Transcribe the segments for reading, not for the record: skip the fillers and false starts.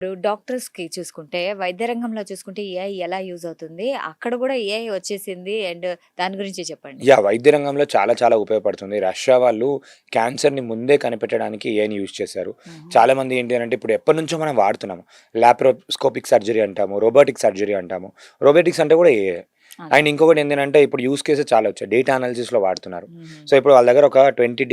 ఇప్పుడు డాక్టర్స్‌కి చూసుకుంటే, వైద్య రంగంలో చూసుకుంటే ఏఐ ఎలా యూజ్ అవుతుంది? అక్కడ గూడా ఏఐ వచ్చేసింది. దాని గురించి చెప్పండి. వైద్య రంగంలో చాలా చాలా ఉపయోగపడుతుంది. రష్యా వాళ్ళు క్యాన్సర్‌ని ముందే కనిపెట్టడానికి ఏఐని యూజ్ చేశారు. హుహు. చాలామంది ఏంటి అనంటే ఇప్పుడు ఎప్పటినుంచో మనం వాడుతున్నాము. లాప్రోస్కోపిక్ సర్జరీ అంటాము, రోబోటిక్ సర్జరీ అంటాము. రోబోటిక్స్ అంటే కూడా ఏఐ. అదే. అండ్ ఇంకొకటి ఏంటంటే ఇప్పుడు యూజ్ కేసెస్ చాలా వచ్చాయి. డేటా అనాలిసిస్‌లో వాడుతున్నారు. హుహు. సో, ఇప్పుడు వాళ్ళ దగ్గర ఒక 30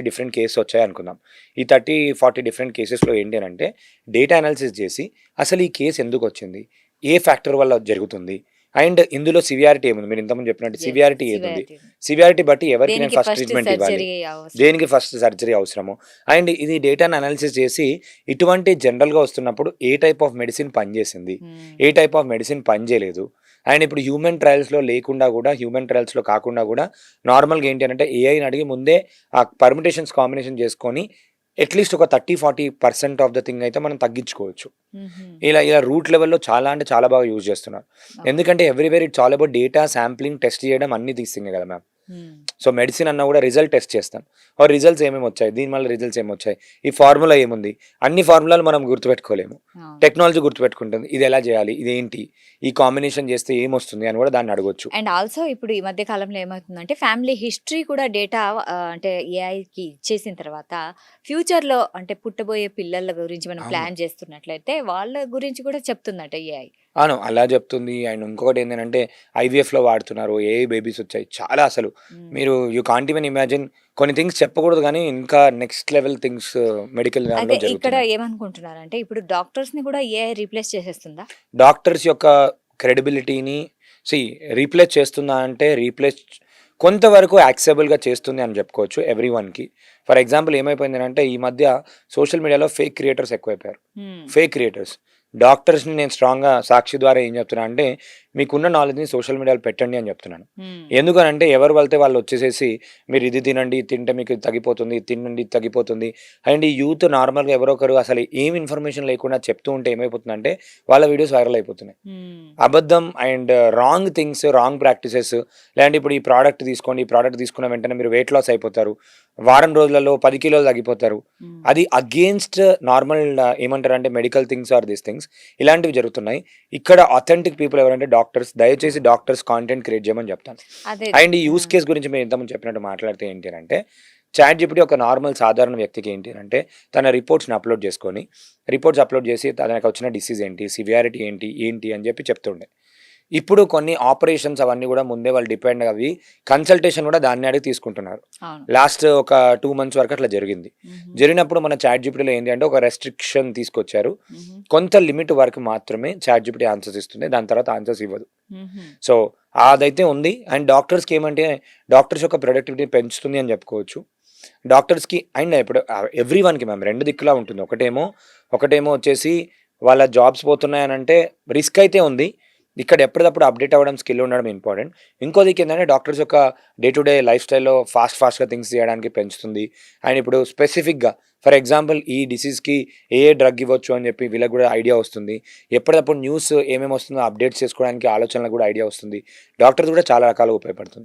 డిఫరెంట్ కేసెస్ వచ్చాయనుకుందాం. ఈ 30, 40 డిఫరెంట్ కేసెస్‌లో ఏంటి అనంటే డేటా అనాలిసిస్ చేసి అసలు ఈ కేస్ ఎందుకొచ్చింది? ఏ ఫ్యాక్టర్ వల్ల జరుగుతుంది? అండ్ ఇందులో సివియారిటీ ఏముంది? మీరు ఇంతకుముందు చెప్పినట్టు యెస్. సివియారిటీ ఏదుంది? సివియారిటీ. సివియారిటీ బట్టి ఎవరికి నేను దేనికి ఫస్ట్ ఫస్ట్ ట్రీట్మెంట్ ఇవ్వాలి? సర్జరీ అవసరం. దేనికి ఫస్ట్ సర్జరీ అవసరము? అండ్ ఇది డేటాను అనాలిసిస్ చేసి ఇటువంటి జనరల్‌గా వస్తున్నప్పుడు ఏ టైప్ ఆఫ్ మెడిసిన్ పనిచేసింది? హ్మ్. ఏ టైప్ ఆఫ్ మెడిసిన్ పనిచేయలేదు? అండ్ ఇప్పుడు హ్యూమన్ ట్రయల్స్‌లో లేకుండా గూడా, హ్యూమన్ ట్రయల్స్‌లో కాకుండా గూడా నార్మల్‌గా ఏంటి అనంటే ఏఐని అడిగి ముందే ఆ పర్ముటేషన్స్ కాంబినేషన్ చేసుకొని అట్‌లీస్ట్ ఒక 30, 40% ఆఫ్ ద థింగ్ అయితే మనం తగ్గించుకోవచ్చు. హుహు. ఇలా రూట్ లెవెల్‌లో చాలా అంటే చాలా బాగా యూజ్ చేస్తున్నారు. ఓకే. ఎందుకంటే everywhere it's all about data, sampling, test చేయడం అన్నీ దీస్ థింగే కదా మ్యామ్. హ్మ్. సో, మెడిసిన్ అన్నా కూడా రిజల్ట్ టెస్ట్ చేస్తాం. రిజల్ట్స్ ఏమేమొచ్చాయి? దీనివల్ల రిజల్ట్స్ ఏమొచ్చాయి? ఈ ఫార్ములా ఏముంది? అన్ని ఫార్ములాలు మనం గుర్తుపెట్టుకోలేము. అవును. టెక్నాలజీ గుర్తుపెట్టుకుంటుంది. ఇది ఎలా చేయాలి? ఇదేంటి? ఈ కాంబినేషన్ చేస్తే ఏమొస్తుంది? అని కూడా దాన్ని అడగొచ్చు. అండ్ ఆల్సో ఇప్పుడు ఈ మధ్య కాలంలో ఏమవుతుందంటే ఫ్యామిలీ హిస్టరీ కూడా డేటా అంటే ఏఐకి ఇచ్చేసిన తర్వాత ఫ్యూచర్‌లో అంటే పుట్టబోయే పిల్లల గురించి మనం అవును. ప్లాన్ చేస్తున్నట్లయితే వాళ్ళ గురించి కూడా చెప్తుందట ఏఐ. అవును. అలా చెప్తుంది. అండ్ ఇంకొకటి ఏందనంటే ఐవీఎఫ్‌లో వాడుతున్నారు. ఏఐ బేబీస్ వచ్చాయి. చాలా అసలు హ్మ్. మీరు యూ కాంట్ ఈవెన్ ఇమాజిన్ కొన్ని థింగ్స్ చెప్పకూడదు గానీ, ఇంకా నెక్స్ట్ లెవెల్ థింగ్స్ మెడికల్ దానిలో అదే ఇక్కడ జరుగుతున్నాయి. ఏమనుకుంటున్నారంటే ఇప్పుడు డాక్టర్స్‌ని కూడా ఏఐ రీప్లేస్ చేసేస్తుందా? డాక్టర్స్ యొక్క క్రెడిబిలిటీని సీ రీప్లేస్ చేస్తుందా అంటే రీప్లేస్ కొంతవరకు యాక్సెబుల్‌గా చేస్తుంది అని చెప్పుకోవచ్చు ఎవ్రీవన్‌కి. ఫర్ ఎగ్జాంపుల్ ఏమైపోయిందనంటే ఈ మధ్య సోషల్ మీడియాలో ఫేక్ క్రియేటర్స్ ఎక్కువైపోయారు. హ్మ్. Fake creators. డాక్టర్స్‌ని నేను స్ట్రాంగ్‌గా సాక్షి ద్వారా ఏం చెప్తున్నా అంటే మీకున్న నాలెడ్జ్‌ని సోషల్ మీడియాలో పెట్టండి అని చెప్తున్నాను. హ్మ్. ఎందుకనంటే ఎవరు పడితే వాళ్ళు వచ్చేసేసి మీరు ఇది తినండి, ఇది తింటే మీకు ఇది తగ్గిపోతుంది, ఇది తినండి ఇది తగ్గిపోతుంది. అండ్ ఈ యూత్ నార్మల్‌గా ఎవరో ఒకరు అసలు ఏం ఇన్ఫర్మేషన్ లేకుండా చెప్తూ ఉంటే ఏమైపోతుందంటే వాళ్ళ వీడియోస్ వైరల్ అయిపోతున్నాయి. హ్మ్. అబద్ధం and wrong things, wrong practices లేదంటే ఇప్పుడు ఈ ప్రోడక్ట్ తీసుకోండి. ఈ ప్రోడక్ట్ తీసుకున్న వెంటనే మీరు వెయిట్ లాస్ అయిపోతారు. వారం రోజులలో 10 కిలోలు తగ్గిపోతారు. హ్మ్. అది అగెయిన్స్ట్ నార్మల్ ఏమంటారంటే medical things or these things ఇలాంటివి జరుగుతున్నాయి. ఇక్కడ అథెంటిక్ పీపుల్ ఎవరంటే డాక్టర్స్. దయచేసి డాక్టర్స్ కాంటెంట్ క్రియేట్ చేయమని చెప్తాను. అదే. అండ్ ఈ ఆ! యూజ్ కేస్ గురించి మీరు ఇంతకుముందు చెప్పినట్టు మాట్లాడితే ఏంటి అనంటే చాట్‌జిపిటి ఒక నార్మల్ సాధారణ వ్యక్తికి ఏంటి అనంటే తన రిపోర్ట్స్‌ని అప్‌లోడ్ చేసుకొని, రిపోర్ట్స్ అప్‌లోడ్ చేసి తనకొచ్చిన డిసీజ్ ఏంటి? సివియారిటీ ఏంటి? ఏంటి? అని చెప్పి చెప్తుండే. ఇప్పుడు కొన్ని ఆపరేషన్స్ అవన్నీ గూడా ముందే వాళ్ళు డిపెండ్ అవి కన్సల్టేషన్ గూడా దాన్ని అడిగి తీసుకుంటున్నారు. అవును. లాస్ట్ ఒక 2 మంత్స్ వరకు అట్లా జరిగింది. హుహు. జరిగినప్పుడు మన చాట్‌జిపిటిలో ఏంటి అంటే ఒక రెస్ట్రిక్షన్ తీసుకొచ్చారు. హుహు. కొంత లిమిట్ వరకు మాత్రమే చాట్‌జిపిటి ఆన్సర్స్ ఇస్తుంది. దాని తర్వాత ఆన్సర్స్ ఇవ్వదు. హుహు. సో, అదైతే ఉంది. అండ్ డాక్టర్స్‌కేమంటే డాక్టర్స్ యొక్క ప్రొడక్టివిటీ పెంచుతుంది అని చెప్పుకోవచ్చు. డాక్టర్స్‌కి అండ్ ఇప్పుడు ఎవ్రీవన్‌కి మ్యామ్ 2 దిక్కులా ఉంటుంది. ఒకటేమో వచ్చేసి వాళ్ళ జాబ్స్ పోతున్నాయనంటే రిస్క్ అయితే ఉంది. ఇక్కడ ఎప్పటిదప్పుడు అప్‌డేట్ అవ్వడం, స్కిల్ ఉండడం ఇంపార్టెంట్. ఇంకో దిక్కేందంటే డాక్టర్స్ యొక్క డే టు డే లైఫ్ స్టైల్‌లో ఫాస్ట్‌గా థింగ్స్ చేయడానికి పెంచుతుంది. అండ్ ఇప్పుడు స్పెసిఫిక్‌గా ఫర్ ఎగ్జాంపుల్ ఈ డిసీజ్‌కి ఏ డ్రగ్ ఇవ్వచ్చు అని చెప్పి వీళ్ళకి గూడా ఐడియా వస్తుంది. ఎప్పటిదప్పుడు న్యూస్ ఏమేమి వస్తుందో అప్డేట్స్ చేసుకోవడానికి ఆలోచనలకు గూడా ఐడియా వస్తుంది. డాక్టర్స్ గూడా చాలా రకాలుగా ఉపయోగపడుతుంది.